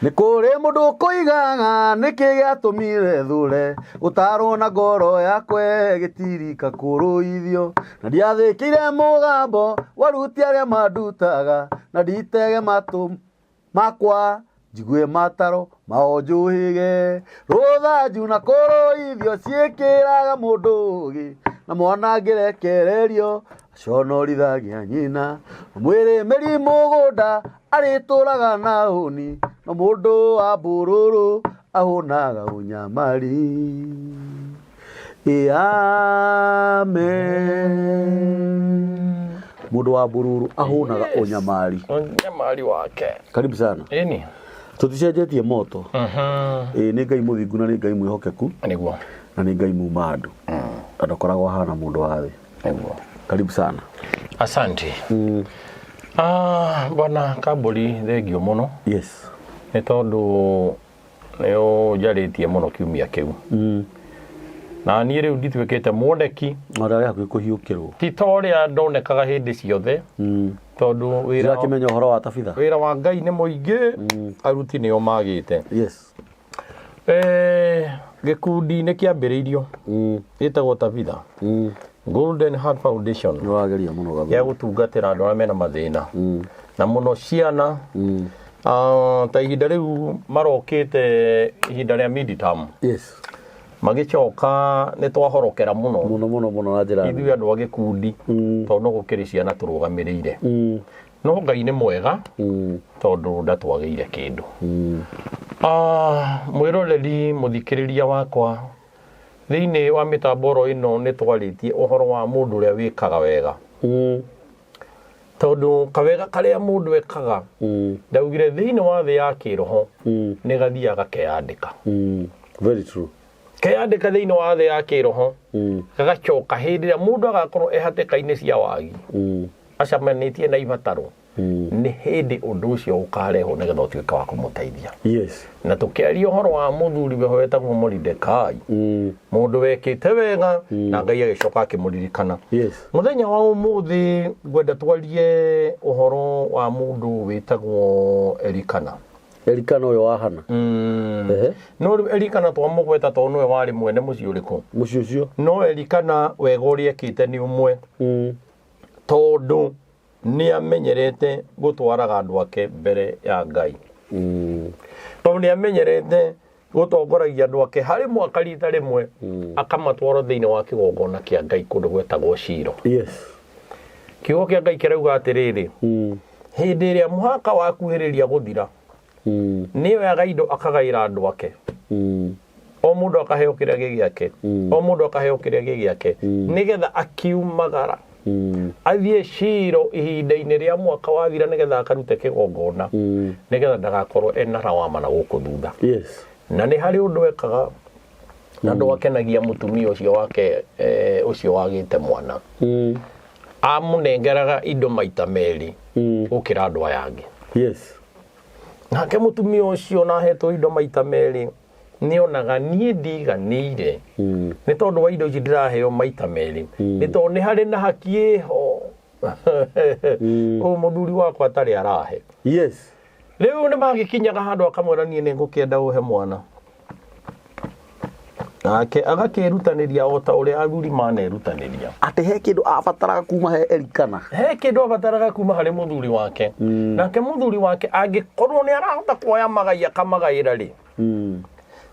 Nikuri mundu kuigaga nikigia tumire thure utaro na ngoro yakwe gitirika kuruithio na ndiathikire mugambo waruti aria mandutaga na nditege matu makwa jigue mataro maonjuhige ruthanju na kuruithio ciikiraga mundu ugi na mwana ngirekererio aconorithagia nyina mwiri meri mugunda arituraga na huni na mundu wa bururu ahunaga unyamari. Amen. Mundu wa bururu ahunaga unyamari. Unyamari wake. Karibu sana. Eni. Tuticenjetie moto. Ni Ngai muthingu na ni Ngai mwihokeku. Niguo. Na ni Ngai mumandu. Adokoragwo hana mundu wa thi. Niguo. Karibu sana. Asante. Bwana Kamburi thengio muno. Yes. Ni tondu nio njaritie muno kiumia kiu. Na ni riu ndituikite mwondeki Ora hakuhi kuhiukirwo. ti toria ndonekaga hindi ciothe. Tondu Wira kimenya horo wa tabitha. Wira wa Ngai ni muingi, aruti nio magite. Yes. Gikundi ni kiambiriirio. Gitagwo Tabitha. Golden Heart Foundation. Ni wageria muno gabu. Ya gutungatira andu aria mena mathina. Na muno ciana. Ta ihinda riu marokite ihinda ria mid-term. Yes. Magicoka ni twahorokera muno na njira ithuĩ andu a gikundi tondu gukiri ciana turugamirire. No Ngai ni mwega tondu ndatwageire kindu. Mwiroreri muthikiriria wakwa thiini wa mitamboro ino ni twaritie uhoro wa mundu uria wikaga wega. Tondu kawega karia mundu ekaga ndaugire thiini wa thi ya kiroho ni gathiaga keandika. Very true. Keandika thiini wa thi ya kiroho gagacoka hindi ria mundu agakorwo ehatikaini cia wagi acamanitie na ibataro ni hindi undu ucio ukareho nigetha utuike wa kumuteithia. Yes. Na tukiaria uhoro wa muthuri we wetagwo Mordecai mundu wekite wega na Ngai agicoka akimuririkana. Yes. Muthenya wa umuthi ngwenda twarie uhoro wa mundu wetagwo Elikana. Elikana uyo wahana. No Elikana twamugweta tondu niwe wari mwene mucii uriku. Mucii ucio. No Elikana wega uria ekite ni umwe. Tondu ni amenyerete gutwaraga andu ake mbere ya Ngai. Tondu ni amenyerete gutongoragia andu ake hari mwaka rita rimwe akamatwara thiini wa kigongona kia Ngai kundu gwetagwo Shilo. Yes. Kiugo kia Ngai kirauga atiriri hindi iria muhaka wakuhiriria guthira ni wega indo akagaira andu ake. O mundu akaheo kiria gigiake. O mundu akaheo kiria gigiake nigetha akiumagara athie Shilo ihinda-ini ria mwaka wathira nigetha akarute kigongona nigetha ndagakorwo ena rawama na guku thutha. Yes. Na ni hari undu wekaga na ndu akenagia mutumia ucio wake ucio wagite mwana amunengeraga indo maita meri ukira andu aya angi. Yes. Nake mutumia ucio na hetwo indo maita meri nionaga nie ndiganire ni tondu wa indo ici ndiraheo maita meri ni tondu ni hari na haki ho o muthuri wakwa atari arahe. Yes. Riu ni magikinyaga handu akamwira nie ni ngukienda uhe mwana nake agakirutaniria o ta uria athuri manerutaniria ati he kindu abataraga kuma he Elikana. He kindu abataraga kuma hari muthuri wake nake muthuri wake angikorwo ni arahota kuoya magai akamagaira ri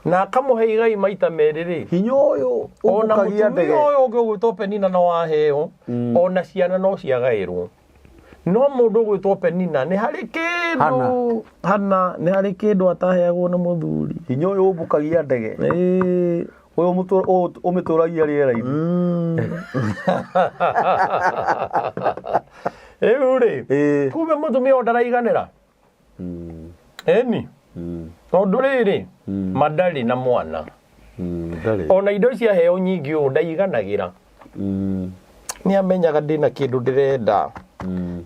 na akamuhe igai maita meri ri hinya uyu umukagia ndege uyu ugwitwo Penina na waheo ona ciana no ciagairwo. No mundu ugwitwo Penina ni hari kindu hana ni hari kindu ataheagwo na muthuri. Hinya uyu umukagia ndege uyu umituragia riera-ini. Riu ri kume mutumia ndaraiganira eni tondu riri madari na mwana ona indo cia heo nyingi u ndaiganagira. Ni amenyaga ndina kindu ndirenda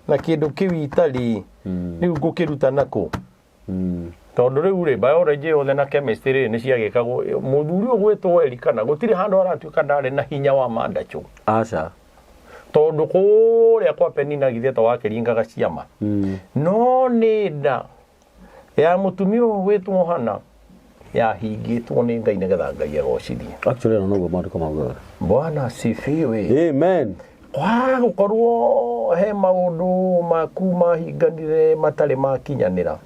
na kindu kiu itari riu ngukiruta naku tondu riu ri biology yothe na chemistry ni ciagikagwo muthuri ugwitwo Elikana gutiri handu aratuika ndari na hinya wa mandachu. Aca tondu kuria kwa Penina githeta wakiringaga ciama no ni nda ya mutumio wetwo hana ya hingitwo ni Ngai nigetha Ngai agocithie. Actually no go maandiko mauga. Bwana asifiwe. Amen. Kwa gukorwo he maundu maku mahinganire matari makinyanira.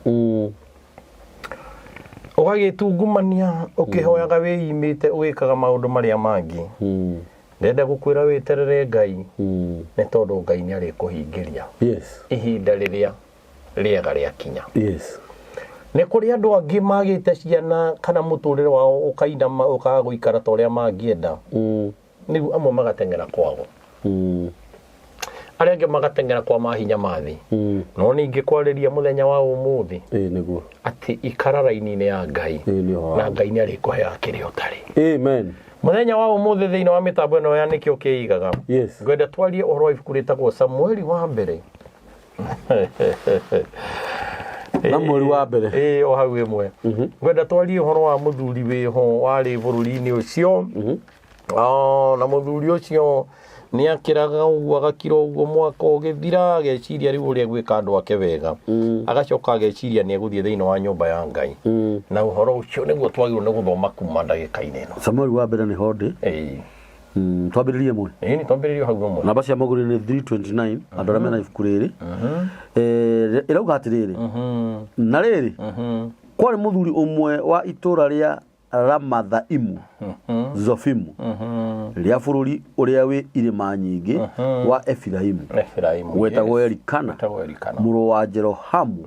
Ugagitungumania ukihoyaga wiyimite ugikaga maundu maria mangi. Ndenda gukwira weterere Ngai. Ni tondu Ngai ni ari kuhingiria. Yes. Ihinda riria riega ria kinya. Yes. Ni kuri andu angi magite ciana kana muturire wao ukainama ukaga guikara ta uria mangienda. Nigu amwe magatengera kwago. Aria angi magatengera kwa mahinya mathi. No ningi kwariria muthenya wa umuthi. Niguo. Ati ikara raini-ini ya Ngai. Na Ngai ni ari kuhea kiri utari. Amen. Muthenya wa umuthi thiini wa mitambo ino ya nikio kiigaga. Yes. Ngwenda twarie uhoro wa ibuku ritagwo Samueli wa mbere. Na mweri wa mbere. O hau imwe. Ngwenda twarie uhoro wa muthuri wiho wari bururi-ini ucio. Na muthuri ucio ni akiraga uguo agakira uguo mwaka ugithira ageciria riu uria gwika andu ake wega. Agacoka ageciria ni eguthie thiini wa nyumba ya Ngai. Na uhoro ucio niguo twagirwo ni guthoma kuma ndagika-ini ino. Samueli wa mbere ni honde. Twambiririe mwe. Ni twambiririe hau mwe. Namba cia maguru ni 329 andu aria mena ibuku riri. Irauga atiriri. Na riri. Kwari muthuri umwe wa itura ria Ramathaimu Zofimu ria bururi uria wi irima nyingi wa Efiraimu wetagwo Elikana muru wa Jerohamu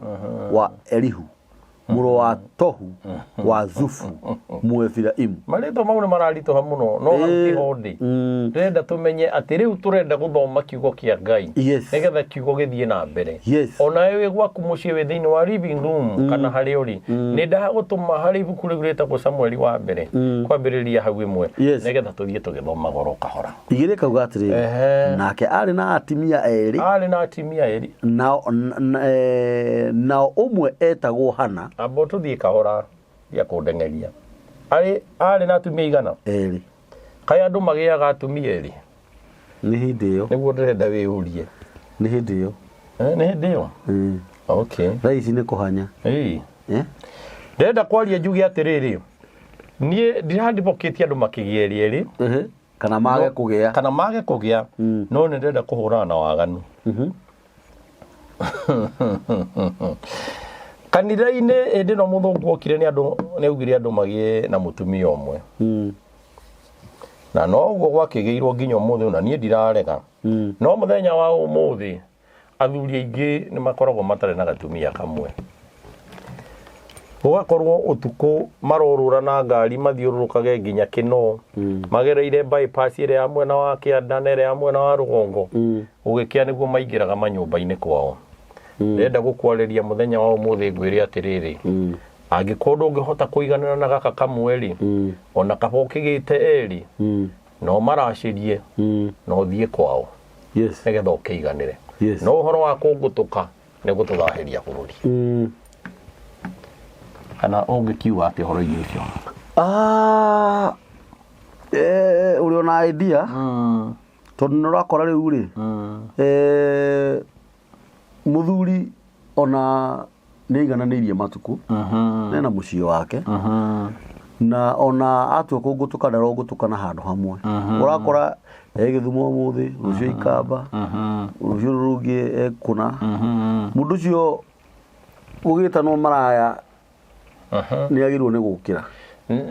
wa Elihu muru wa Tohu wa Zufu Muefiraimu. Marito mau ni mararitoha muno no ngihonde renda tumenye ati riu turenda guthoma kiugo kia Ngai nigetha kiugo githie na mbere. Ona wewe gwaku mucii wi thiini wa living room kana hari uri ni ndagutuma hari ibuku riu ritagwo Samueli wa mbere kwambiriria hau imwe nigetha tuthie tugithoma goro kahora. Igire kauga atiriri nake ari na atimia eri na umwe etagwo Hana abo tuthie kahora ya kundengeria ari na atumia igana eri kaya andu magiaga atumia eri ni hindi iyo niguo ndirenda wiurie ni hindi iyo ni hindi iyo okay raici ni kuhanya ndenda kwaria njuge atiriri nie ndirandiboketie andu makigieri eri kana mage kugia no ni ndenda kuhurana na waganu kanitha-ini indi no muthungu okire ni andu ni augire andu magie na mutumia omwe na no guo gwakigeirwo nginya umuthi na nie ndirarega no muthenya wa umuthi athuri aingi ni makoragwo matare na gatumia kamwe ugakorwo utuku marorura na ngari mathiururukage nginya kino magereire bypass ire ya mwena wa Kianda na ire ya mwena wa Rugongo ugikia niguo maingiraga manyumba-ini kwao. Ndenda gukwariria muthenya wa umuthi ngwire atiriri angikorwo ngihota kuiganana na gaka kamweri ona kabokigite eri no maracirie no thie kwao nigetha ukiiganire no uhoro wa kungutuka ni gututhahiria bururi kana ungikiuga ati uhoro-ini ucio uri ona idea tondu nurakora riu ri muthuri ona niigananirie matuku nena mucii wake na ona atua kungutuka ndarongutukana handu hamwe urakora Githumo umuthi rucio Ikamba rucio rungi Ekuna mundu ucio ugitanwo maraya ni agirwo ni gukira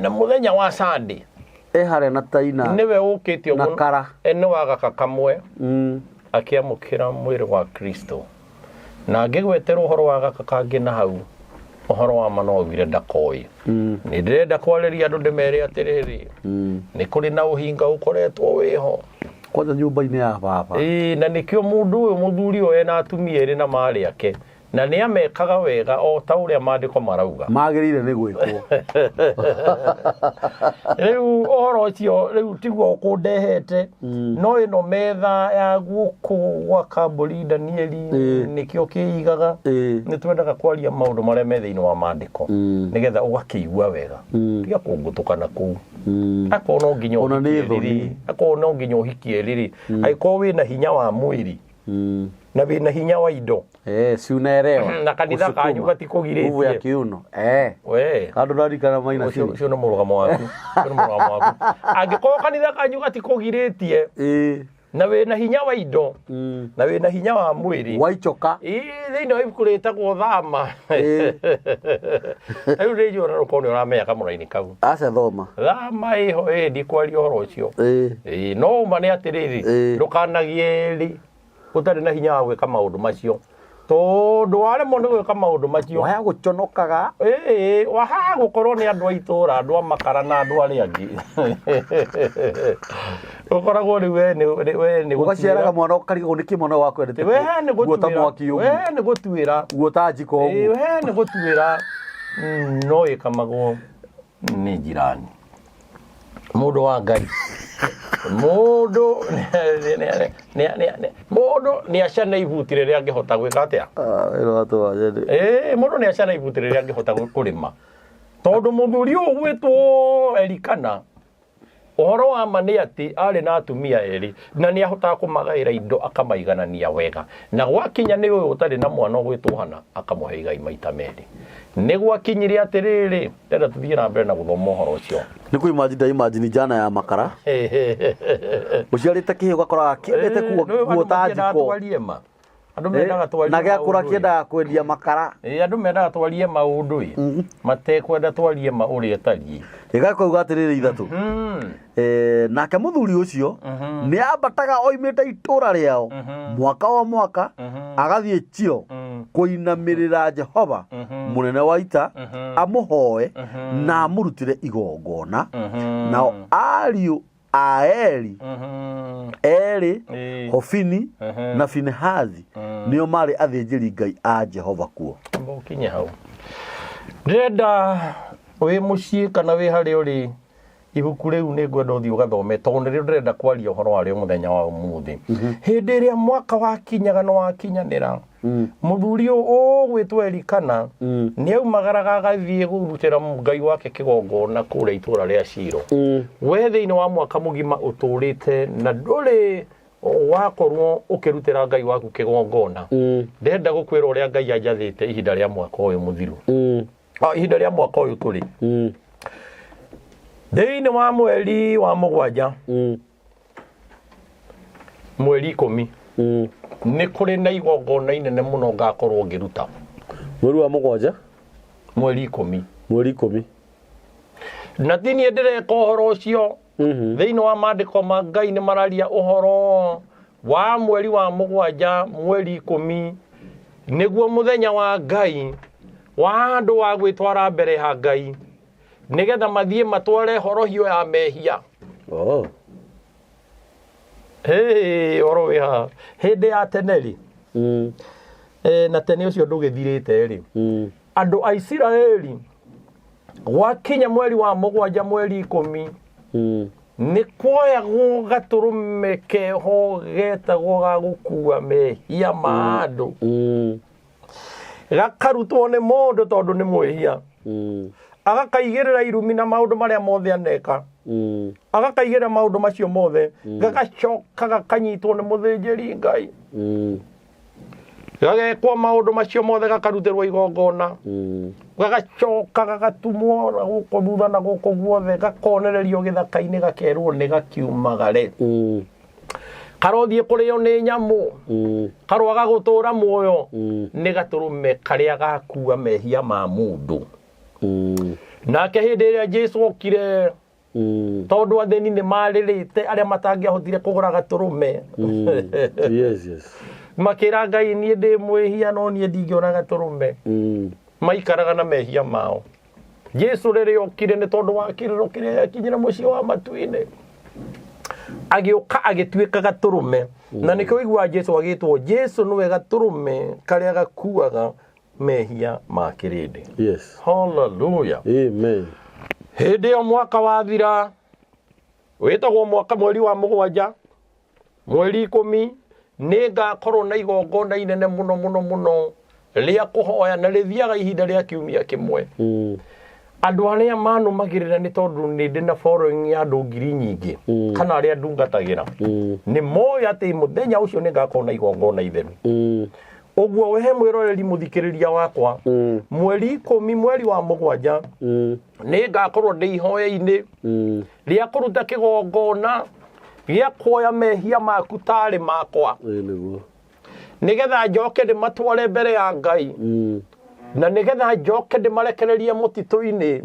na muthenya wa Sunday hare na taina niwe ukite uguo na kara ene wa gaka kamwe akiamukira mwiri wa Kristo na ngigweterwo uhoro wa gaka kangi na hau uhoro wa manogire ndakoi ni ndirenda kwariria andu ndimere atiriri ni kuri na uhinga ukoretwo wiho kwanza nyumba-ini ya baba na nikio mundu uyu muthuri uyu ena atumia eri na mari ake na ni amekaga wega o ta uria maandiko marauga magirire ni gwikwo riu uhoro ucio riu tiguo kundehete no ino metha ya guku gwa kamburi Danieli nikio kiigaga ni twendaga kwaria maundu maria me thiini wa maandiko nigetha ugakiigua wega tiga kungutukana kuu ako no nginya ona ni thoni ako no nginya uhikie riri aiko wina hinya wa mwiri na wina hinya wa indo siunaelewa na kanitha kanyu gatikugiritie nguvu ya kiuno we kando ndarikana maina cio no murugamo waku angikorwo kanitha kanyu gatikugiritie na wina hinya wa indo na wina hinya wa mwiri waichoka thiini wa ibuku ritagwo thama riu rijo na ruko ni uramenya kamuraini kau aca thoma thama iho ndikwaria uhoro ucio no uma ni atiriri ndukanagie ri utari na hinya wa gwika maundu macio tondu waremwo ni gwika maundu macio waya guconokaga waha gukorwo ni andu a itura andu a makara na andu aria angi ukoragwo riu we ni ugaciaraga mwana ukarigwo ni kimwana wakwendete we ni gutuira guota njiko we ni gutuira no ikamagwo ni jirani mundu wa Ngai mundu ni acana ibuti riria angihota gwika atia mundu ni acana ibuti riria angihota kurima tondu muthuri uyu gwitwo Elikana uhoro wa ma ni ati ari na atumia eri na ni ahotaga kumagaira indo akamaiganania wega na gwakinya ni uyu utari na mwana gwitwo hana akamuhe igai maita meri ni gwakinyire atiriri ndenda tuthie na mbere na guthoma uhoro ucio ni ku imagine jana ya makara uciarite kihe ugakora akiendete kuota njiko andu mendaga twarie na gakura kiendaga kwendia makara andu mendaga twarie maundu matekwenda twarie uria tari igako ugatirire ithatu nake muthuri ucio ni ambataga oimite itura riao mwaka wa mwaka agathie Chiro kuinamirira Jehova munene wa ita amuhoe na amurutire igongona nao ariu Aeli Hofini na Finehazi nio mari athinjiri Ngai a Jehova kuo mbokinye hau ndenda we mucii kana we hari uri ibuku riu ni ngwenda uthii ugathome tondu riu ndenda kwaria uhoro wario muthenya wa umuthi hindi iria mwaka wakinyaga no wakinyanira muthuri uyu gwitwo Elikana ni aumagaraga agathie gurutira Ngai wake kigongona kuria itura ria Chiro we thiini wa mwaka mugima uturite na nduri wakorwo ukirutira Ngai waku kigongona ndenda gukwira uria Ngai anjathite ihinda ria mwaka uyu muthiru ihinda ria mwaka uyu turi thiini wa mweri wa mugwanja mweri 10 ni kuri na igongona inene muno ngakorwo ngiruta mweri wa mugwanja mweri 10 na thini ndireka uhoro ucio thiini wa maandiko ma Ngai ni mararia uhoro wa mweri wa mugwanja mweri 10 niguo muthenya wa Ngai wa andu wa gwitwara mbere ha Ngai nigetha mathie matware horohio ya mehia oro ya hindi ya teneri na tene ucio ndugithirite ri andu a Isiraeli gwakinya mweri wa mugwanja mweri 10 ni kuoyagwo gaturume keho getagwo ga gukua mehia ma andu gakarutwo ni mundu tondu ni mwehia agakaigirira irumi na maundu maria mothe aneka agakaigirira maundu macio mothe gagacoka gakanyitwo ni muthinjiri Ngai gagekwo maundu macio mothe gakarutirwo igongona gagacoka gagatumwo na guko thutha na guko guothe gakonererio githaka-ini gakerwo ni gakiumagare karothie kurio ni nyamu karwaga gutura muoyo ni gaturume karia gakua mehia ma mundu nake hindi iria Jesu okire tondu atheni ni maririte aria matangiahotire kugura gaturume makira Ngai nie ndi mwehia no nie ndingiona gaturume maikaraga na mehia mao Jesu riria okire ni tondu wa kiriro kiria kinyira mucio wa matuine agioka agituika gaturume na nikio igwa Jesu agitwo Jesu niwe gaturume karia gakuaga mehia ma kirindi hallelujah amen hindi ya mwaka wathira witagwo mwaka mweri wa mugwanja mweri 10 ni ngakorwo na igongona inene muno ria kuhoya na rithiaga ihinda ria kiumia kimwe andu aria manumagirira ni tondu ni ndina following ya andu ngiri nyingi kana aria ndungatagira ni moya ati muthenya ucio ni ngakona igongona itheru ogwo we mwiroreri muthikiriria wakwa mweri 10 mweri wa mugwanja ni ngakorwo ndi ihoya-ini ria kuruta kigongona gia kuoya mehia maku tari makwa nigetha njoke ndimatware mbere ya Ngai na nigetha njoke ndimarekererie mutito-ini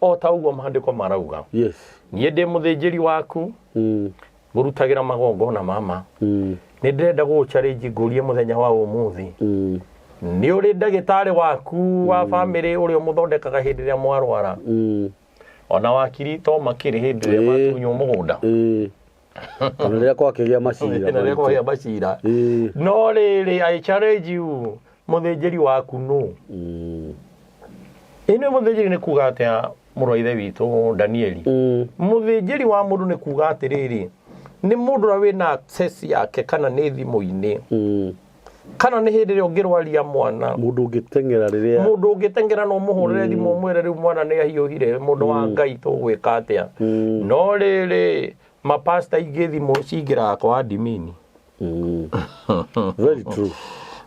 o ta uguo maandiko marauga nie ndi muthinjiri waku ngurutagira magongona mama ni ndenda go challenge ngurie muthenya wa umuthi ni uri ndagitari waku wa family uri muthondekaga hindi ria mwarwara ona wakiri to makiri hindi ria matunyo mugunda kana ria kwakigia macira na ria kwakigia macira no riri I challenge you muthinjiri waku no ine muthinjiri ni kuga atia muroithe witu Danieli muthinjiri wa mundu ni kuga atiriri ni mundu wina access yake kana ni thimu-ini kana ni hindi ria ungirwaria mwana mundu ungitengera no muhurire thimu mwire riu mwana ni ahiuhire mundu wa Ngai tugwika atia no riri mapasta ingi thimu cingira kwa admin very true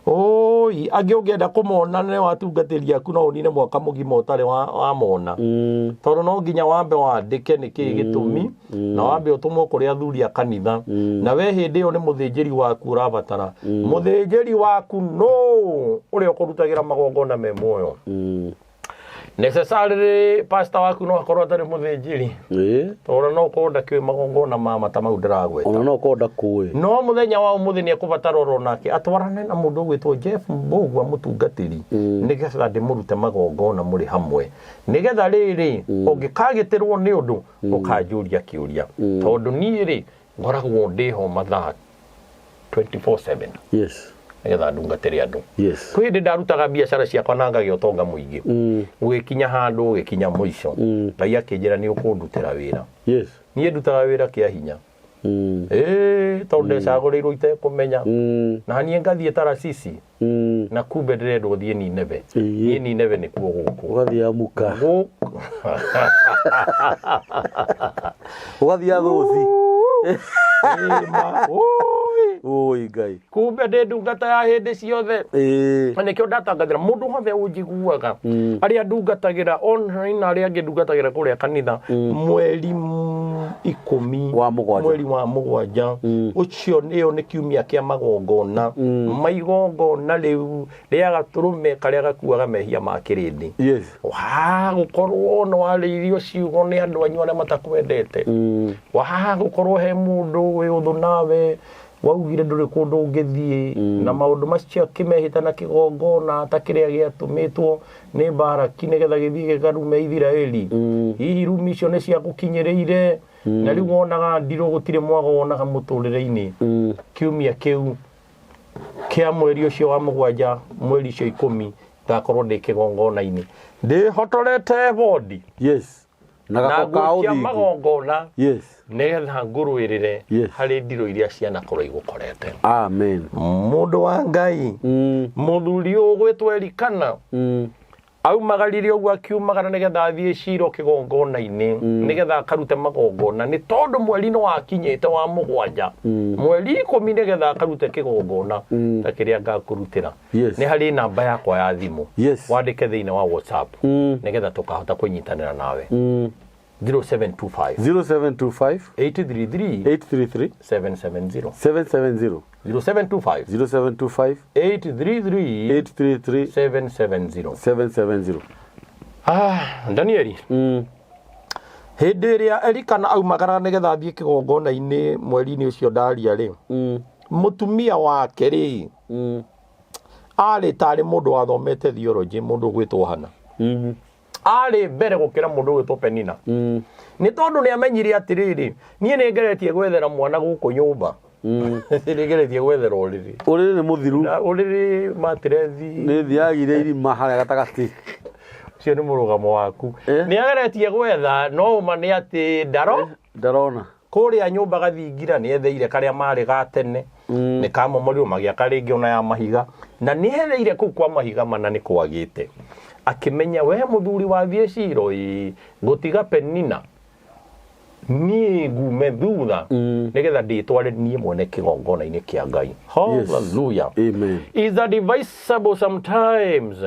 oi agi ungienda kumona ne watungatiri aku no unine mwaka mugima utari wa mona tondu no nginya wambe wandike niki gitumi na wambe utumwo kuri athuri a kanitha na we hindi yo ni muthinjiri waku urabatara muthinjiri waku no uri ukurutagira magongona me moyo necessarily pastor waku no akorwo atari muthinjiri tondu no konda kwi magongona mama ta mau ndiragweta ona no konda kuwi no muthenya wa umuthi ni akubatara ro nake atwarane na mundu gwitwo Jeff Mbogwa mutungatiri nigetha ndimurute magongona muri hamwe nigetha riri ungikagitirwo ni undu ukanjuria kiuria tondu ni ri ngoragwo ndiho mathaa 24/7 nigetha ndungatiri andu kwi ndi ndarutaga biacara ciakwa na ngagĩa ũtonga mũingĩ ũgĩkinya handũ ũgĩkinya mũico Ngai akĩnjĩra nĩ ũkũndutĩra wĩra niĩ ndutaga wĩra kĩa hinya tondu ndecagũrĩirwo itekũmenya na niĩ ngathiĩ Tarasisi na kumbe ndĩrendwo thiĩ Nineve niĩ Nineve nĩkuo gũkũ ũgathiĩ amuka ũgathiĩ athũci oi Ngai kumbe ndi ndungata ya hindi ciothe nikio ndatangathira mundu hothe unjiguaga aria ndungatagira online aria angi ndungatagira kuria kanitha mweri 10 wa mugwanja mweri wa mugwanja ucio niyo ni kiumia kia magongona maigongona riu ria gaturume karia gakuaga mehia ma kirindi wa gukorwo no aririo ciugo ni andu anyu aria matakwendete wa gukorwo he mundu wi uthu nawe waugire nduri kundu ungithie na maundu macio kimehita na kigongona ta kiria giatumitwo ni Baraki nigetha githie gikarume Israeli hihi rumi icio ni cia gukinyiriire na riu wonaga ndiro gutire mwago wonaga muturire-ini kiumia kiu kia mweri ucio wa mugwanja mweri ucio 10 ngakorwo ndi kigongona-ini ndihotorete bodi na gakoka magongona nigetha ngurwirire hari ndiro iria ciana korwo igukorete amen mundu wa Ngai muthuri ugwitwo Elikana aumagaririe uguo akiumagara nigetha athie Shilo kigongona-ini nigetha akarute magongona ni tondu mweri no wakinyite wa mugwanja mweri 10 nigetha akarute kigongona ta kiria ngakurutira ni hari namba yakwa ya thimu wandike thiine wa WhatsApp nigetha tukahota kunyitanira nawe 0725 833 770 0725 833 770 Danieli hindi ria Elikana aumagara nigetha athie kigongona-ini mweri-ini ucio ndaria ri mutumia wake ri ari tari mundu wathomete theology mundu gwitwo Hana ari mbere gukira mundu gwitwo Penina ni tondu ni amenyire atiriri nie ni ngeretie gwethera mwana guku nyumba ni ngeretie gwethera uriri ni muthiru uriri matrethi ni thiagire irima haria gatagati cio ni murugamo waku ni ageretie gwetha no uma ni ati ndarona kuria nyumba gathingira ni etheire karia mari gatene ni kamomorio magia karingi ona ya mahiga na ni hetheire ku kwa mahiga mana ni kwagite akimenya we muthuri wa thie ciro gutiga Penina ni ngume thutha nigetha nditware nie mwene kigongona-ini kia Ngai. Hallelujah. Amen. Is a divisible sometimes.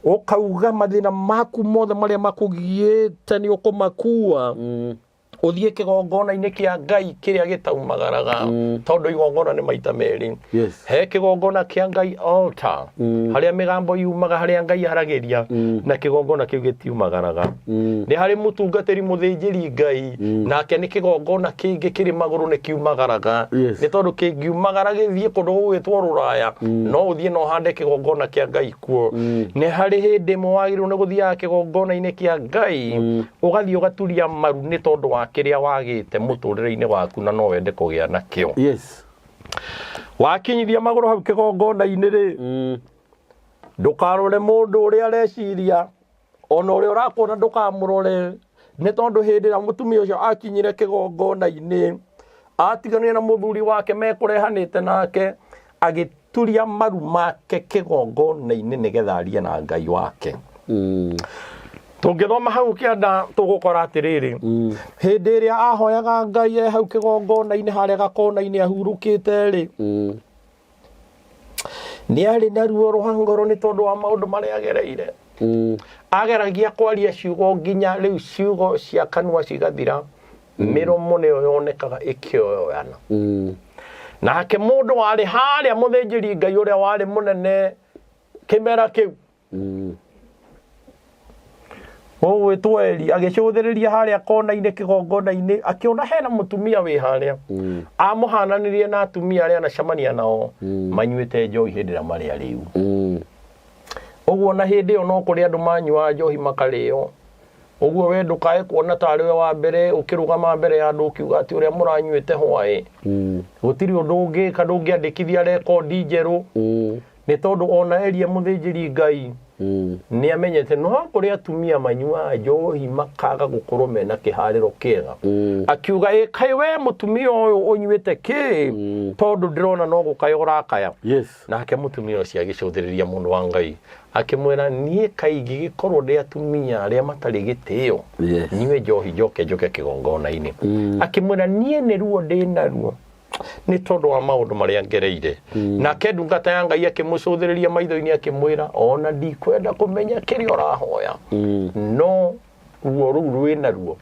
Ukauga mathina maku mothe maria makugiete ni ukumakua uthie kigongona-ini kia Ngai kiria gitaumagaraga tondu igongona ni maita meri. He kigongona kia Ngai altar haria migambo yumaga haria Ngai arageria na kigongona kiu gitiumagaraga. Ni hari mutungatiri muthinjiri Ngai nake ni kigongona kingi kiri maguru ni kiumagaraga. Ni tondu kingiumagara githie kundu gwitwo Ruraya no uthie no hande kigongona kia Ngai kuo. Ni hari hindi mwagiru ni guthia kigongona-ini kia Ngai ugathie ugaturia maru ni tondu wa kiria wagite muturire-ini waku na no wende kugia na kio. Wakinyithia maguru hau kigongona-ini ri ndukarore mundu uria areciria ona uria urakona ndukamurore ni tondu hindi na mutumia ucio akinyire kigongona-ini atiganire na muthuri wake mekurehanite nake agituria maru make kigongona-ini nigetha arie na Ngai wake. Tungithoma hau kianda tugukora atiriri hindi iria ahoyaga Ngai hau kigongona-ini haria gakona-ini ahurukite ri ni ari na ruo rwa ngoro ni tondu wa maundu maria agereire. Ageragia kwaria ciugo nginya riu ciugo cia kanua cigathira miromo ni yonekaga ikioyana. Nake mundu wari haria muthinjiri Ngai uria wari munene kimera kiu witwo Eli agicuthiriria haria kona-ini kigongona-ini akiona hena mutumia wi haria amuhananirie na atumia aria anacamania nao manyuite njohi hindi ria maria riu. Uguo na hindi yo no kuri andu manyua njohi makario. Uguo we ndukae kuona tari we wa mbere ukirugama mbere ya andu ukiuga ati uria muranyuite hwai gutiri undu ungi kana ungiandikithia rekodi njeru ni tondu ona Eli muthinjiri Ngai ni amenyete no kuri atumia manyua njohi makaga gukorwo mena kihariro kiega. Akiuga kai we mutumia uyu unyuite ki tondu ndirona no gukaya urakaya. Nake mutumia ucio agicuthiriria mundu wa Ngai akimwira nie kaigi gikorwo ndi atumia aria matari gitio niwe njohi njoke kigongona-ini. Akimwira nie ni ruo ndi na ruo ni tondu wa maundu maria ngereire. Nake ndungata ya Ngai akimucuthiriria maitho-ini akimwira ona ndikwenda kumenya kiria urahoya no ruo ruu rwina ruo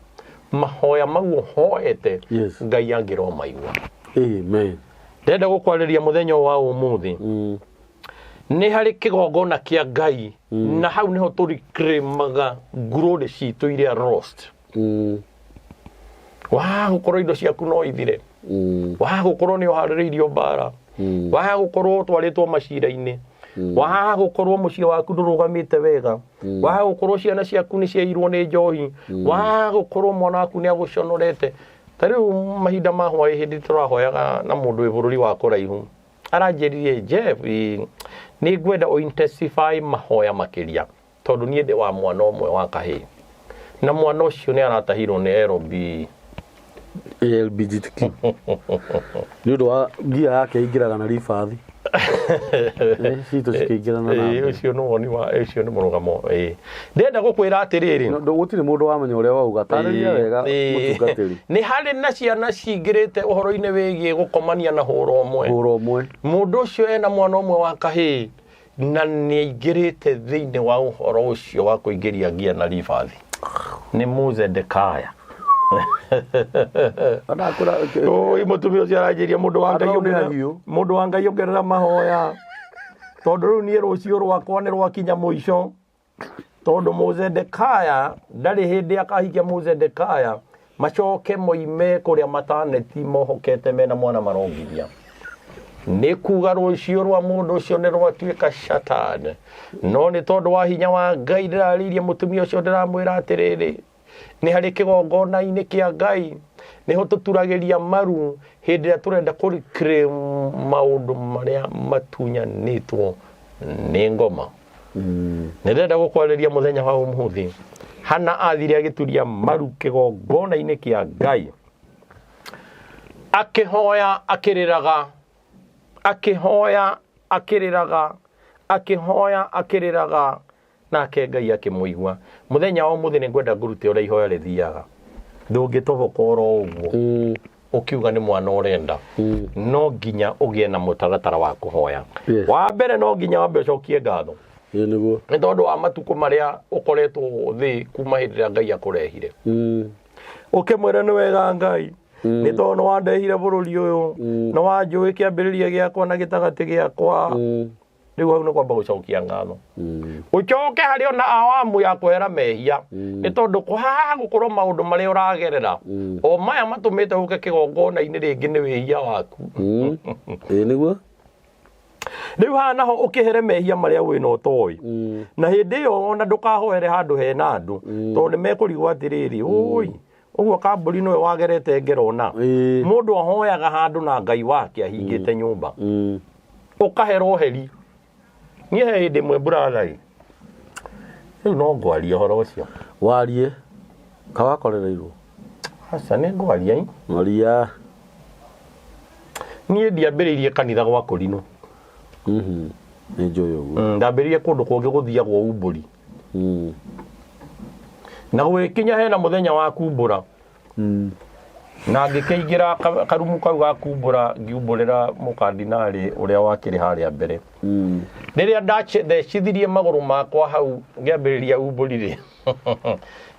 mahoya mau hoete Ngai angiro maigua. Amen. Ndenda gukwariria muthenya wa umuthi ni hari kigongona kia Ngai na hau niho turiclaimaga glory citu iria lost. Gukorwo indo ciaku no ithire gukorwo ni uhaririirio mbara gukorwo twaritwo macira-ini gukorwo mucii waku ndurugamite wega gukorwo ciana ciaku ni ciairwo ni njohi gukorwo mwana waku ni aguconorete. Tariu mahinda ma hwai hindi turahoyaga na mundu wi bururi wa kuraihu aranjiririe Jeff ni ngwenda o intensify mahoya makiria tondu nie ndi wa mwana umwe wa kahi na mwana ucio ni aratahirwo ni LBGTQ ni undu wa ngia yake ingiraga na rifathi cito cikingirana na ucio no woni wa ucio ni murugamo ndenda gukwira atiriri gutiri mundu wamenya uria wauga tarĩria wega mutungatĩri ni hari na ciana cingirite uhoro-ini wigie gukomania na huro umwe mundu ucio ena mwana umwe wa kahi na ni ingirite thiini wa uhoro ucio wa kuingiria ngia na rifathi ni Muzedekaya. Mutumia ucio aranjiria mundu wa Ngai ongerera mahoya tondu riu nie rucio rwakwa ni rwakinya muico tondu Muzedekaya ndari hindi akahikia Muzedekaya macoke moime kuria mataneti mohokete mena mwana marongithia ni kuga rucio rwa mundu ucio ni rwatuika Satan no ni tondu wa hinya wa Ngai ndiraririe mutumia ucio ndiramwira atiriri ni hari kigongona-ini kia Ngai niho tuturagiria maru hindi ria turenda kuriclaim maundu maria matunyanitwo ni ngoma. Ndirenda gukwariria muthenya wa umuthi Hana athire agituria maru kigongona-ini kia Ngai akihoya akiriraga akihoya akiriraga nake Ngai akĩmũigua. Mũthenya wa mũthĩ nĩ ngwenda ngũrute ũrĩa ihoya rĩthiaga. Ndũngĩtoboka oro ũguo ũkiuga nĩ mwana ũrenda, no nginya ũgĩe na mũtaratara wa kũhoya. Wa mbere no nginya wambe ũcokie ngatho, nĩ tondũ wa matukũ marĩa ũkoretwo thĩ kuma hĩndĩ ĩrĩa Ngai akũrehire. Ũkĩmwĩra nĩ wega Ngai, nĩ tondũ nĩ wandehire bũrũri ũyũ, nĩ wanjũĩ kĩambĩrĩria gĩakwa na gĩtagatĩ gĩakwa. Rĩu hau nĩ kwamba gũcokia ngatho. Ũcoke harĩ ona awamu ya kwehera mehia, nĩ tondũ kwaga gũkorwo maũndũ marĩa ũragerera o maya matũmĩte ũke kĩgongona-inĩ rĩngĩ nĩ wĩhia waku. Nĩguo rĩu haha naho ũkĩhere mehia marĩa wĩna ũtoĩ, na hĩndĩ ĩyo ona ndũkahoere handũ hena andũ, tondũ nĩ mekũrigwo atĩrĩrĩ, ũi ũguo kambũri nĩwe wagerete ngerona. Mũndũ ahoyaga handũ na Ngai wake ahingĩte nyũmba, ũkahera ũheri. Niĩ he hĩndĩ ĩmwe brother, rĩu no ngwaria ũhoro ũcio. Warie ka wakorereirwo? Aca nĩ ngwaria Maria. Niĩ ndiambĩrĩirie kanitha gwa Kũrinũ. Nĩ njũĩ ũguo. Ndambĩrĩirie kũndũ kũngĩ gũthiagwo Umbũri. Na gwĩkinya hena mũthenya wa kumbũra, na ngĩkĩingĩra karumu kau ga kumbũra, ngiumbũrĩra mũkardinari ũrĩa wakĩrĩ harĩa mbere. Rĩrĩa ndacithirie magũrũ makwa hau ngĩambĩrĩria umbũri-rĩ,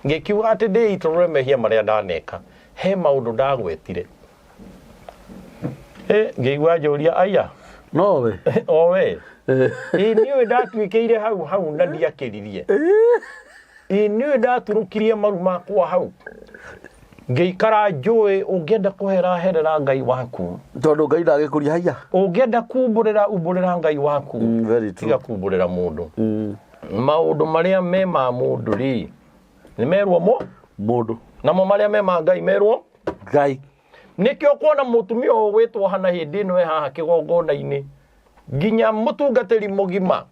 ngĩkiuga atĩ ndĩitũrũre mehia marĩa ndaneka, he maũndũ ndagwetire. Ngĩigua njũria, aya nowe owe niĩ ndatuĩkĩire hau na ndiakĩririe. Niĩ ndaturũkirie maru makwa hau, ngĩikara njũĩ ũngĩenda kũherera Ngai waku, tondũ Ngai ndagĩkũria haiya. Ũngĩenda umbũrĩra Ngai waku, tiga kumbũrĩra mũndũ. Maũndũ marĩa me ma mũndũ-rĩ nĩ merwo mũndũ, namo marĩa me ma Ngai merwo Ngai. Nĩkĩo kuona mũtumia ũgwĩtwo hana hĩndĩ ĩno haha kĩgongona-inĩ, nginya mũtungatĩri mũgima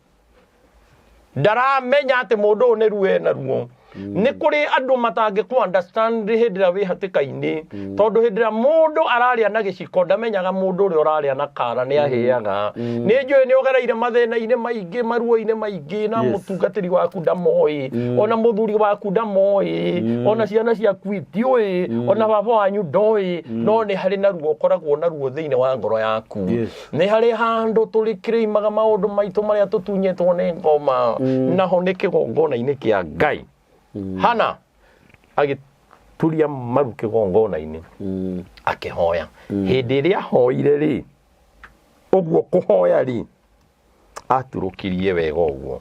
ndaramenya atĩ mũndũ ũyũ nĩ ruo ena ruo. Nĩ kũrĩ andũ matangĩkũ understand hĩndĩ ĩrĩa wĩ hatĩka-inĩ, tondũ hĩndĩ ĩrĩa mũndũ ararĩa na gĩciko ndamenyaga mũndũ ũrĩa ũrarĩa na kara nĩ ahĩaga. Nĩ njũĩ nĩ ũgereire mathĩna-inĩ maingĩ, maruo-inĩ maingĩ, na mũtungatĩri waku ndamoĩ, ona mũthuri waku ndamoĩ, ona ciana ciaku itiũĩ, ona baba wanyu ndoĩ, no nĩ harĩ na ruo ũkoragwo na ruo thĩinĩ wa ngoro yaku. Nĩ harĩ handũ tũrĩkĩrĩimaga maũndũ maitũ marĩa tũtunyĩtwo nĩ ngoma, naho nĩ kĩgongona-inĩ kĩa Ngai. Hana agĩturia maru kĩgongona-inĩ akĩhoya. Hĩndĩ ĩrĩa ahoire-rĩ, ũguo kũhoya-rĩ, aturũkirie wega ũguo,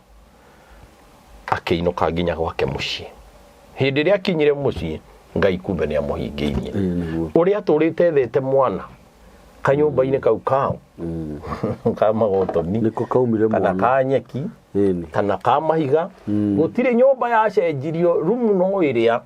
akĩinũka nginya gwake mũciĩ. Hĩndĩ ĩrĩa akinyire mũciĩ, Ngai kumbe nĩ amũhingĩirie. Ũrĩa atũrĩte ethete mwana kanyũmba-inĩ kau kao ka magotoni, kana ka nyeki, kana ka mahiga, gũtirĩ nyũmba yacenjirio, rumu no ĩrĩa,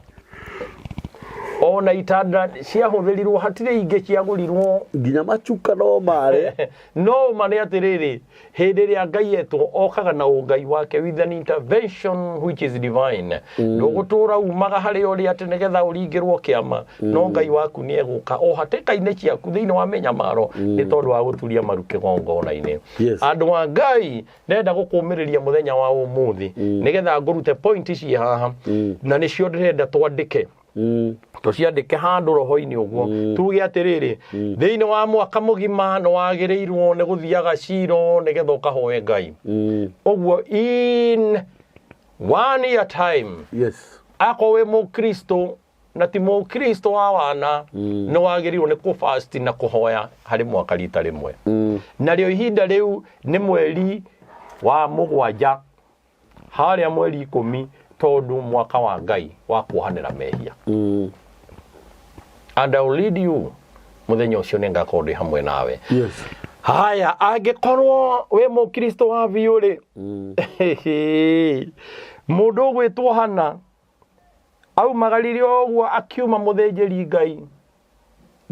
ona itanda ciahũthĩrirwo, hatirĩ ingĩ ciagũrirwo, nginya macuka no mare. No mane atĩrĩrĩ, hĩndĩ ĩrĩa Ngai etwo okaga na ũngai wake with an intervention which is divine. Ndũgũtũra umaga harĩ ũrĩa atĩ nĩgetha ũringĩrwo kĩama, no Ngai waku nĩ egũka o hatĩka-inĩ ciaku thĩinĩ wa mĩnyamaro, nĩ tondũ wa gũturia maru kĩgongona-inĩ. Andũ a Ngai ndenda gũkũmĩrĩria mũthenya wa ũmũthĩ, nĩgetha ngũrute point ciĩ haha, na nĩcio ndĩrenda twandĩke. Tũciandĩke handũ roho-inĩ ũguo, tuge atĩrĩrĩ, thĩinĩ wa mwaka mũgima nĩ wagĩrĩirwo nĩ gũthiaga ciro nĩgetha ũkahoe Ngai. Ũguo in 1 year time, akorwo wĩ mũkristo na ti mũkristo wa wana, nĩ wagĩrĩirwo nĩ kũ-fast na kũhoya harĩ mwaka rita rĩmwe. Narĩo ihinda rĩu nĩ mweri wa mũgwanja harĩa mweri 10, tondũ mwaka wa Ngai wa kuohanĩra mehia. And I will lead you, mũthenya ũcio nĩ ngakorwo ndĩ hamwe nawe. Haya, angĩkorwo wĩ mũkristo wa biũ-rĩ, mũndũ ũgwĩtwo Hana aumagarire ũguo akiuma mũthĩnjĩri Ngai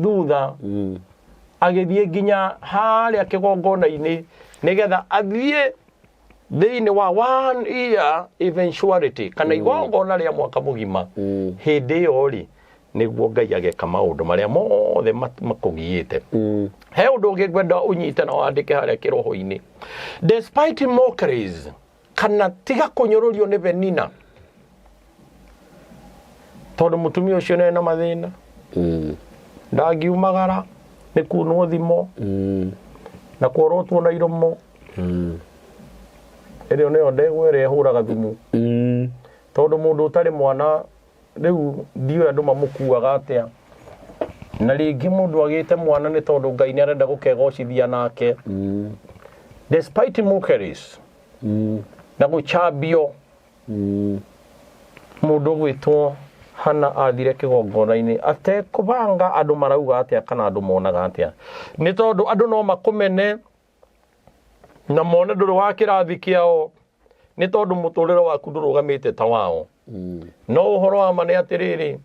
thutha, agĩthiĩ nginya harĩa kĩgongona-inĩ nĩgetha athiĩ thĩinĩ wa 1 year eventuality, kana igongona rĩa mwaka mũgima. Hĩndĩ ĩyo-rĩ, nĩguo Ngai ageka maũndũ marĩa mothe makũgiĩte. He ũndũ ũngĩ ngwenda ũnyite na wandĩke harĩa kĩroho-inĩ. Despite mockeries, kana tiga kunyororio ni Penina tondu mutumia ucio nena mathina ndagiumagara ni kunwo thimo na kuorotwo na iromo irio ni ndegwere huraga thumu tondu mundu utari mwana riu ndiyo andu mamukuaga atia na ringi mundu agite mwana ni tondu Ngai ni arenda gukegocithia nake despite mockeries na guchambio mundu gwitwo Hana athire kigongona-ini ate kubanga andu marauga atia kana andu monaga atia ni tondu andu no makumene na mone nduru wa kirathi kiao ni tondu muturire waku ndurugamite ta wao no uhoro wa mane atiriri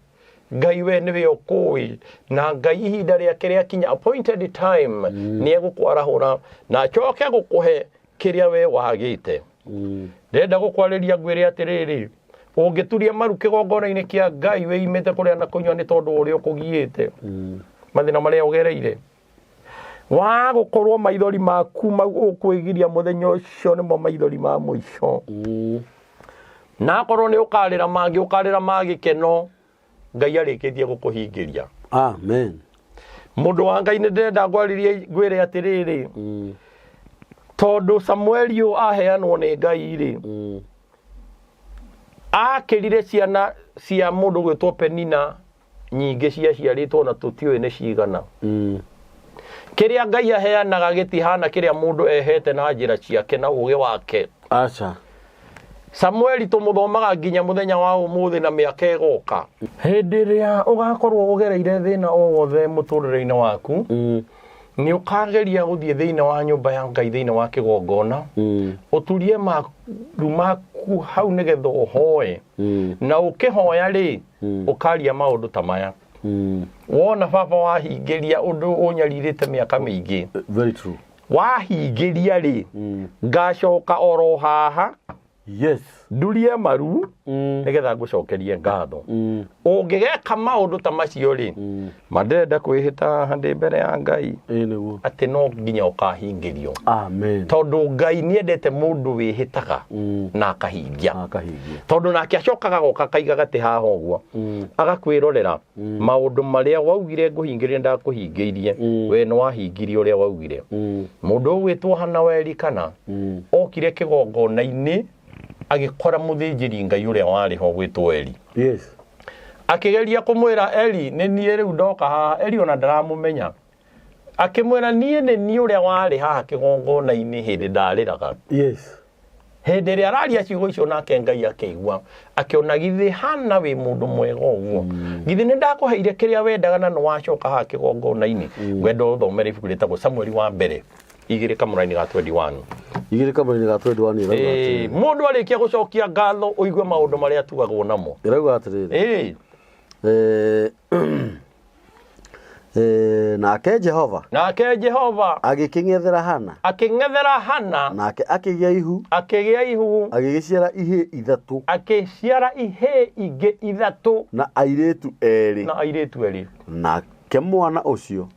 Ngai we niwe ukui na Ngai ihinda ria kiria kinya appointed time ni egukwarahura na acoke gukuhe kiria we wagite ndenda gukwariria ngwire atiriri ungituria maru kigongona-ini kia Ngai we imete kuria na kunywa ni tondu uri ukugiite mathina maria ugereire wa gukorwo maithori maku mau ukwigiria muthenya ucio nimo maithori ma muico na korwo ni ukarira magi keno Ngai arikitie gukuhingiria amen mundu wa Ngai ni ndenda gwaririe ngwire atiriri tondu Samueli yu aheanwo ni Ngai ri akirire ciana cia mundu gwitwo Penina nyingi cia ciaritwo na tutiwe ni cigana kiria Ngai aheanaga gitihana kiria mundu ehete na njira ciake na uge wake acha Samueli tumuthomaga nginya muthenya wa umuthi na miaka igoka hindi ria ugakorwo ugereire thina o wothe muturire-ini waku ni ukageria guthie thina wa nyumba ya Ngai thina wa kigongona uturie maku hau nigetha uhoe na ukihoya ri ukaria maundu ta maya wona baba wahingiria undu unyaririte miaka mingi very true wahingiria ri ngacoka oro haha yes ndurie maru nigetha ngucokerie ngatho ungigeka maundu ta macio ri mandenda kwihita handi mbere ya Ngai niguo ati no nginya ukahingirio amen tondu Ngai ni endete mundu wihitaga na akahingia tondu nake acokaga goka kaiga gati haha uguo agakwirorera maundu maria waugire nguhingirie ndakuhingiirie we no wahingirie uria waugire mundu gwitwo Hana weri kana okire kigongona-ini agikora muthinjiri Ngai uria wari ho gwitwo Eli yes akigeria kumwira Eli ni nie riu ndoka haha Eli ona ndaramumenya akimwira nie ni nie uria wari haha kigongona-ini hindi ndariraga yes hindi ria araria ciugo icio nake Ngai akigwa akiona githi Hana wi mundu mwega uguo githi ni ndakuheire kiria wendaga na no wacoka haha kigongona-ini wenda uthomere ibuku ritagwo Samueli wa mbere 2:21 mundu arikia gucokia ngatho uigue maundu maria tugagwo namo irauga atiriri nake Jehova agiking'ethera Hana nake akigia ihu agigiciara ihĩ ingĩ ithatu na airitu eri nake mwana ucio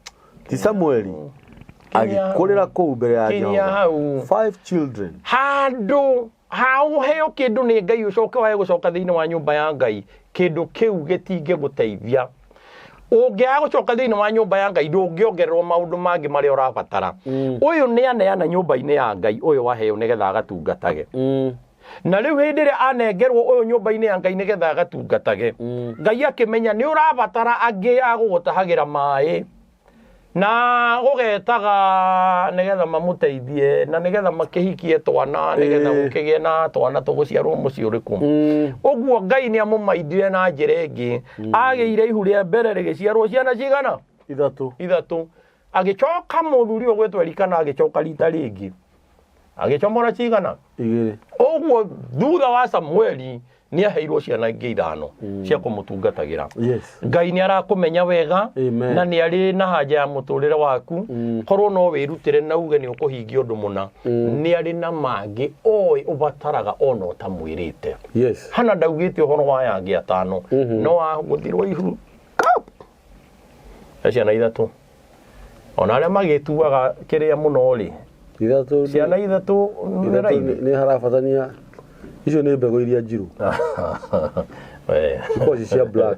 ti Samueli agikurira kuu mbere ya Jehova 5 children handu hauheo kindu ni Ngai ucoke wae gucoka thiini wa nyumba ya Ngai kindu kiu gitinge guteithia ungia gucoka thiini wa nyumba ya Ngai ndungiongererwo maundu mangi maria urabatara uyu ni aneana nyumba-ini ya Ngai uyu waheo nigetha agatungatage na riu hindi ria anengerwo uyu nyumba-ini ya Ngai nigetha agatungatage Ngai akimenya ni urabatara angi agugutahagira mai na gugetaga nigetha mamuteithie na nigetha makihikie twana nigetha gukigie na twana tuguciarwo muci uriku uguo Ngai ni amumaindire na njira ingi agiire ihu ria mbere rigiciarwo ciana cigana ithatu agicoka muthuri ugwetwo Elikana agicoka rita ringi agicomora cigana igiri uguo thutha wa Samueli ni aheirwo ciana ingĩ ithano cia kumutungatagira Ngai ni arakumenya wega na ni ari na haja ya muturire waku korwo no wirutire na uge ni ukuhingia undu muna ni ari na mangi oi ubataraga ono ta mwirite Hana ndaugite uhoro wa yangi atano no aguthirwo ihu ciana ithatu ona aria magituaga kiria muno ri ciana ithatu ni harabatania icio nĩ mbegũ iria njiru iko cia black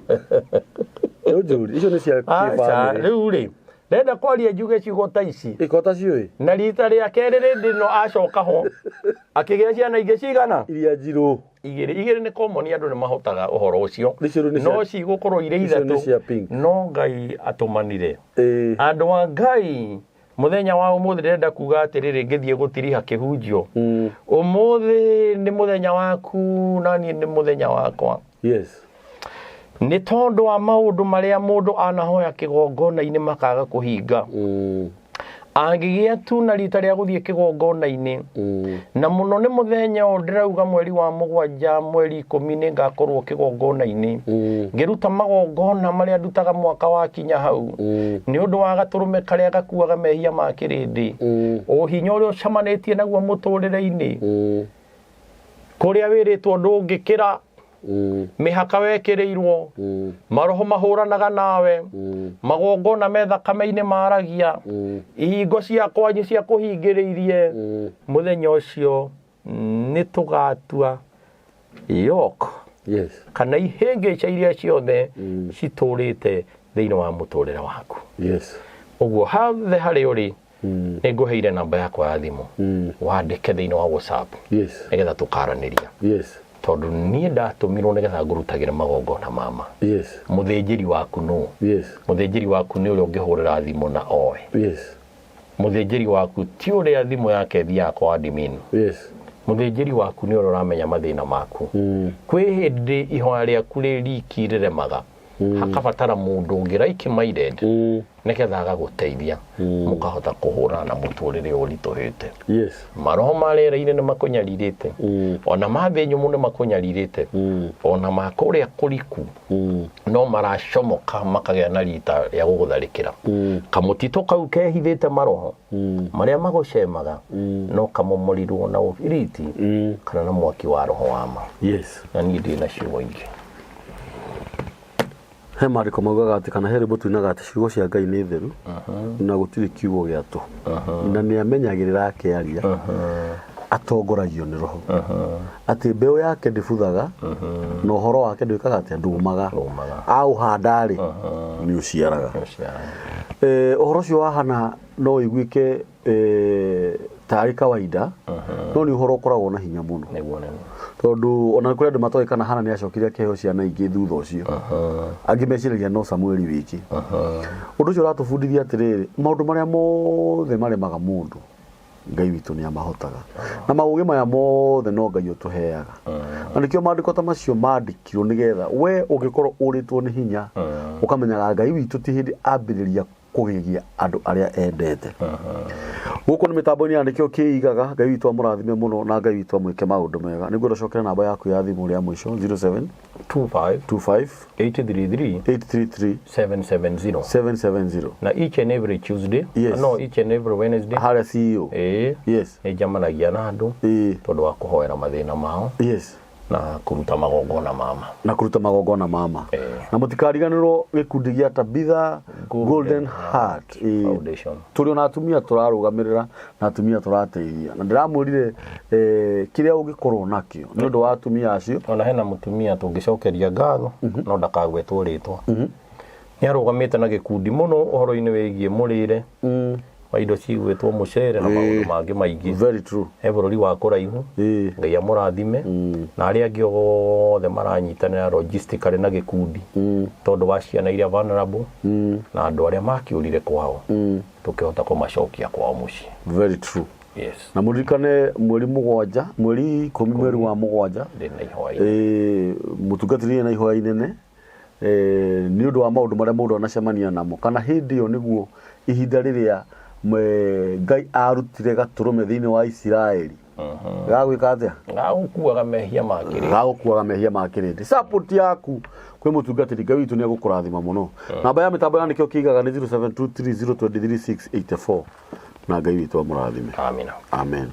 icio nĩ cia kĩbamĩrĩ rĩu rĩ ndenda kwaria njuge ciugo ta ici ikota ciũĩ na rita rĩa kerĩ rĩndĩ no acoka ho akĩgĩa ciana ingĩ cigana iria njiru igĩrĩ nĩ common andũ nĩ mahotaga ũhoro ũcio no cigũkorwo irĩ ithatũ no Ngai atũmanire andũ a Ngai muthenya wa umuthi ndenda kuga atiriri ngithie gutiriha kihunjio umuthi ni muthenya waku nani ni muthenya wakwa yes ni tondu wa maundu maria mundu anahoya kigongona-ini makaga kuhinga angigia tu na rita ria guthie kigongona-ini na muno ni muthenya ndirauga mweri wa mugwanja mweri 10 ngakorwo kigongona-ini ngiruta magongona maria ndutaga mwaka wa kinya hau ni undu wa gaturume karia gakuaga mehia ma kirindi uhinya uria ucamanitie naguo muturire-ini kuria wiritwo ndungikira mihaka wekireirwo maroho mahuranaga nawe magongona methakame-ini maragia ihingo cia kwanyu cia kuhingiriirie muthenya ucio ni tugatua yok yes kana ihingica iria ciothe citurite thiini wa muturire waku yes uguo hathe hari uri nguheire namba yakwa ya thimu wandike thiini wa WhatsApp yes nigetha tukaraniria yes tondu nie ndatumirwo nigetha ngurutagira magongona mama yes muthinjiri waku no yes muthinjiri waku ni uria ungihurira thimu na oe yes muthinjiri waku ti uria thimu yake thia kwa admin yes muthinjiri waku ni uria uramenya mathina maku kwi hindi ihoya riaku ririki riremaga hakabatara mundu ungiraiki minded nigetha agaguteithia mukahota kuhurana na muturire urituhite yes maroho marera-ini ni makunyaririte ona mathinyu muno makunyaririte ona makuria kuriku no maracomoka makagea na rita ya gugutharikira kamutito kau kehithite maroho maria magucemaga no kamomorirwo na ufiriti kana na mwaki wa roho wama yes na ni ndina ciugo ingi he mariko maugaga ati kana heri butuinaga ati ciugo cia Ngai ni theru na gutiri kiugo giatu na ni amenyagirira akiaria atongoragio ni roho ati mbeu yake ndibuthaga na uhoro wake ndwikaga ati ndumaga au handari ni uciaraga uhoro cio wahana no iguike tari kawaida no ni uhoro ukoragwo na hinya muno tondu ona kuri andu matoy kana hana ni acokire keho ciana ingi thutha ucio angi meciragia no Samueli wiki undu ucio ratubundithia atiriri maundu maria mothe maremaga mundu Ngai witu ni amahotaga na mauge maya mothe no Ngai utuheaga na nikio maandiko ta macio maandikirwo nigetha we ungikorwo uritwo ni hinya ukamenyaga Ngai witu ti hindi ambiriria kugigia andu aria endete guko ni mitambo-ini andikio kiigaga Ngai witu amurathime muno na Ngai witu amwike maundu mega niguo ndacokera namba yaku ya thimu ria mwisho 0725 833 770 na each and every Tuesday yes. no each and every Wednesday haria CEO yes jamanagia na andu tondu wa kuhoera mathina mao yes na kuruta magongona mama na mutikariganirwo gikundi gia Tabitha Golden Heart Foundation turi na atumia turarugamirira na atumia turateithia na ndiramurire kiria ungikorwo nakio ni undu wa atumia acio ona hena mutumia tungicokeria ngatho no ndakagwetwo ritwa ni arugamite na gikundi muno uhoro-ini wigie murire wa indo cigwetwo mucere na maundu mangi maingi very true bururi wa kuraihu Ngai amurathime na aria angi othe maranyitanira logistically na gikundi tondu wa ciana iria vulnerable na andu aria makiurire kwao tukihota kumacokia kwao mucii very true yes na muririkane mweri 7 mweri 10 mweri wa 7 ndina ihoya mutungatiri na ihoya inene ni undu wa maundu maria mundu anacemania namo kana hindi yo niguo ihinda riria Ngai arutire gaturume thiini wa Isiraeli gagwika atia gagukuaga mehia makirindi support yaku kwi mutungatiri Ngai witu ni agukurathima muno namba ya mitambo yanikio kiigaga ni 0723023684 na Ngai witu amurathime amina amen